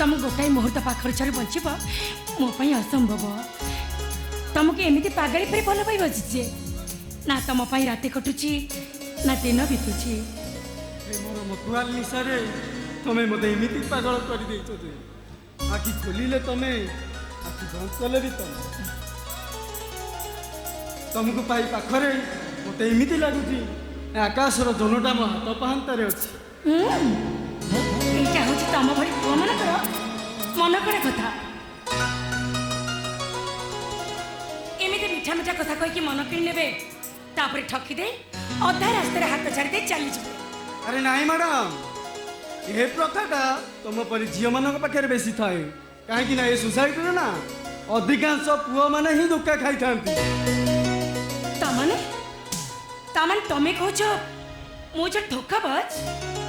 तुम गोटाए मुहूर्त पाखर छाड़ बचब मोपाई असंभव। तुमको एमती पागड़ी पर भल पाई बसीचे ना तुम रात कटुची ना दिन बीतुची। मोर मकुआल निशारे तुम्हें मत एमती पागल कर देइछो जे आखि खोलिले तमे आखि बंद कले भी तुमको पाई पाखरे मत एमती लगुची आकाशर जनटा मो हाथ पाहांतारे अछि। यहाँ हूँ तुम भरी पुआ मानकर मन कड़ा कथा एमती मीठा मीठा कथा कहीकि मन किणी नेबे तापर ठकीदे अधा रास्तार हाथ छाड़ी चली जाए। अरे नाई मैडम ये प्रथाटा तुम पर झील मान पाखे बेसी थाए कहीं ना ये सोसाइटी ना अधिकांश पुआ मैंने ही धोखा खाई था। तामाने तमें कह मुझे धोखाबाज।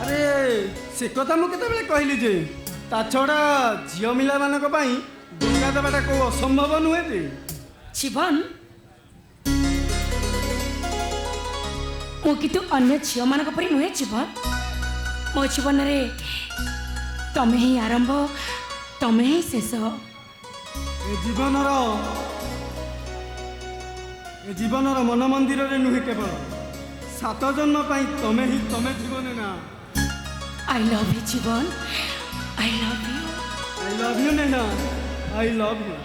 अरे से कथा मुझे केते कहली जे ता छड़ा झील मिला मान धोखा देवाटा कौ असंभव नुहे जे जीवन मु कितु अन्य झील मान नुहे जीवन मो जीवन रे तमें ही आरंभ तमें ही शेष। जीवनर मन मंदिर रे नुहे केवल 7 जन्म पाई तमें ही तमें जीवन ना। I love you Jeevan I love you. I love you Naina I love you.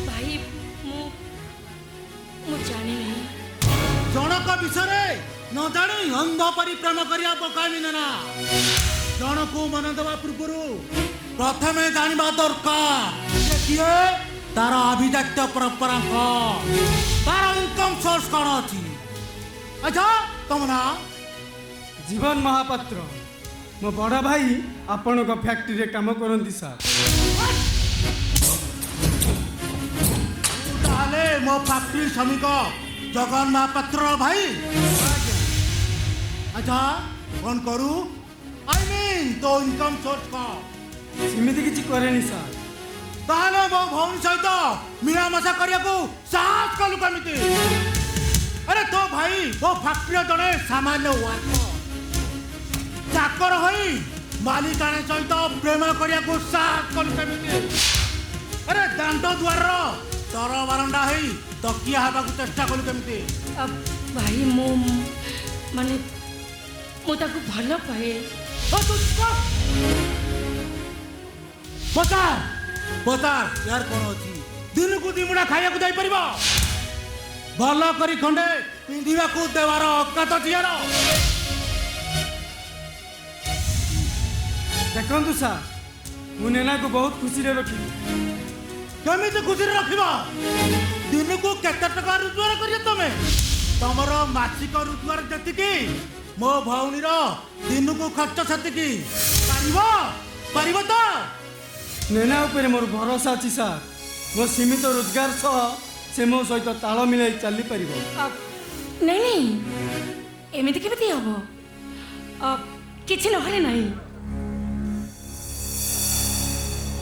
भाई मु जानी नहीं जनक विषय न जानी अंध परी प्रेम करिया पकामी ना जन को मन देवा पूर्व प्रथम जानवा दरकार किए तार अभिजात्य परंपरा तार इनकम सोर्स कौन अच्छी अच्छा तुम ना जीवन महापात्र मो बड़ा भाई आपण को फैक्ट्री रे काम करंती सर ताले मो फैक्ट्री श्रमिक जगन महापात्र भाई अच्छा कौन करू आई मीन तो इनकम सोर्स का सिमिति किछि करेनी सर ताले मो भौन सहित मिलामशा करिया को साहस कलु कमिति अरे तो भाई वो फैक्ट्री जड़े सामान्य वर्कर चाकर होई मालिकाने सहित प्रेम करिया को साहस कलु कमिति अरे दांड द्वार तर बारंडा होई तकिया हवा को चेष्टा कलु कमिति अब भाई मो माने मो ताको भलो पाए ओ तू पतार पतार यार कोन अछि दिन को दिमुडा खाया को जाई परिबो भलो करी खंडे पिंधिबा को देवार अकात जियार देखंतु सर मु नेना को बहुत खुशी रे रखी केमिति खुशी रखिबा दिन को केते टका रोजगार करिय तमे तमर मासिक रोजगार जतिकी मो भौनीर दिन को खर्च सतिकी पारिबो पारिबो तो नेना ऊपर मोर भरोसा अछि सर मो सीमित रोजगार सह से मो सहित ताल मिलाई चली परिबो नहीं नहीं एमिति केमिति हबो किछि नहले नहीं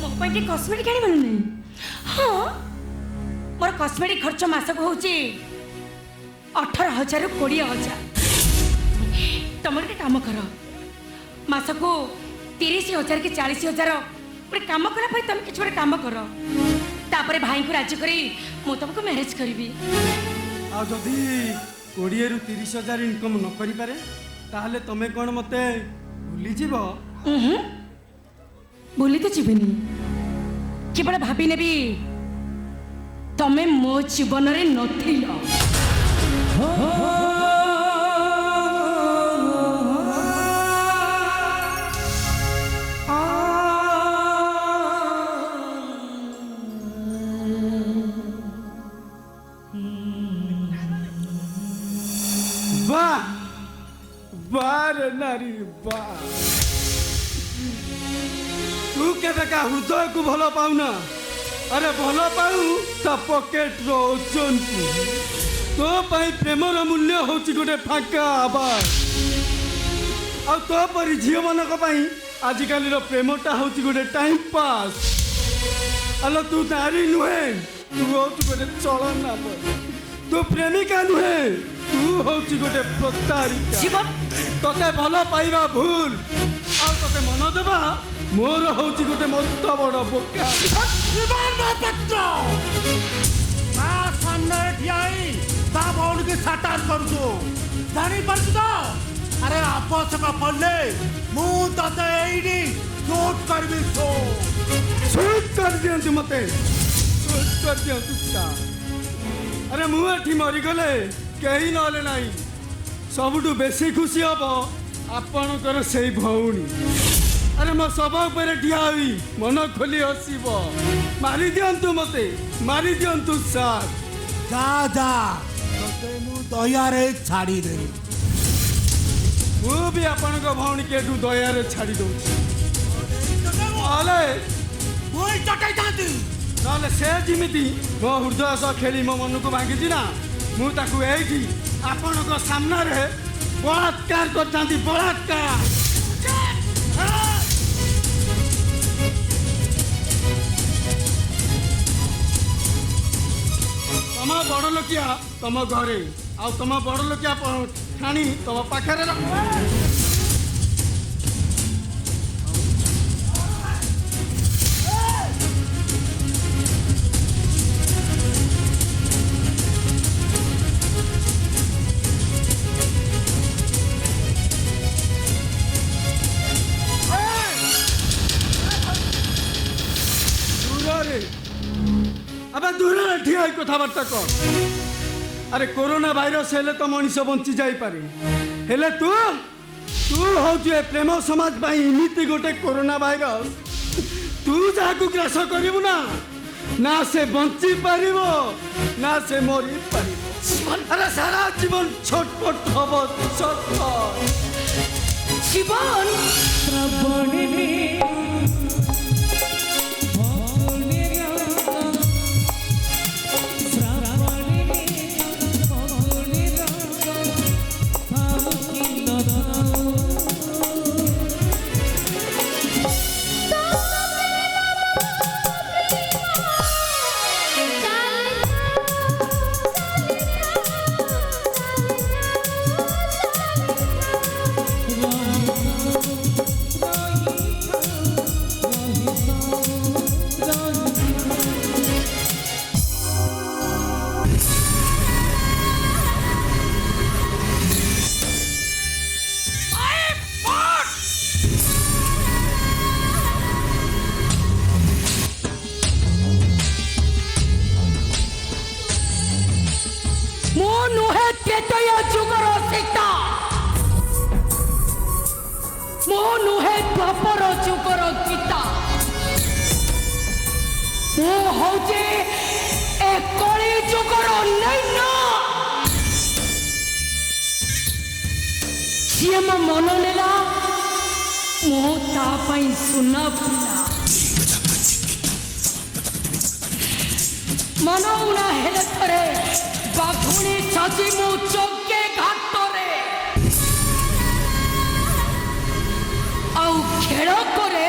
मो पाके कॉस्मेटिक आनी मन नहीं हाँ मोर कॉस्मेटिक खर्च मासक होची 18,000 ରୁ 20,000 तुम गोटे काम कर मासको 30,000 कि 40,000 गोटे काम कला तुम कि गोटे काम कर तापर भाई को राजी करी मु तुमको मैरेज करी आ जदि 20 ରୁ 30,000 इनकम न करि पारे ताहले तमे कोन मते भूली जीव बोली तो जीवनी केवल भाभी ने भी तमे मो जीवन रे नथिल वाह बार नारी वाह तू केबे का हृदय को भलो पाउना अरे भलो पाऊ ता पॉकेट रो ओजन को तो पाई प्रेम रो मूल्य होची गोटे फाका आवाज आ तो परी झियो मानक पाई आजिकाली रो प्रेमटा होची गोटे टाइम पास अलो तू नारी नुहे तू होची गोटे चलन ना तू प्रेमिका नुहे तू होची गोटे प्रतारिका जीवन तोते भलो पाइबा भूल आ तोते मन देबा मोर होची गोटे मस्त बड़ बोका जीवन महापात्र ता सामने ठियाई ता भौन के साटार करू जानी पारछु तो अरे आवश्यक पड़ले मु तते एइडी शूट करबी शूट कर दियंतु मते शूट कर दियंतु सा अरे मु एठी मरी गले केही नले नाही सबुटु बेसी खुशी हबो आपणकर सेई भौणी अरे मो सब ऊपर ठिया हुई मन खोली हसीब मारी दियंतु मते मारी दियंतु साथ जा जा तते मु दयारे छाड़ी दे मु भी आपणक भौणी केटू दयारे छाड़ी दउछि आले मुई चटाई जाती नले से जिमिति मो हृदय सह खेली मो मन को भांगी ना मु ताकू एठी आपणक सामना रे बलात्कार करतांती बलात्कार तम बड़ लोकिया तम घरे आ तम बड़ लोकिया ठाणी तम पाखरे रख अब दूर ठिया कथबार्ता कर अरे कोरोना भाइरस हेले तो मनीष बंची जाई पारे हेले तू तू हूँ प्रेम समाज पाई इमिति गोटे कोरोना भाइरस तू जहाँ ग्रास करू ना ना से बंची पार ना से मरी पार अरे सारा जीवन छटपट हम छटपट जीवन द्वापर जुगर गीता मो हूँ ए कली जुगर नैन सी मो मन नेला मो तापाई सुना फुला मन उना हेले थरे बाघुणी छाची मो चौके घाटरे आउ खेल करे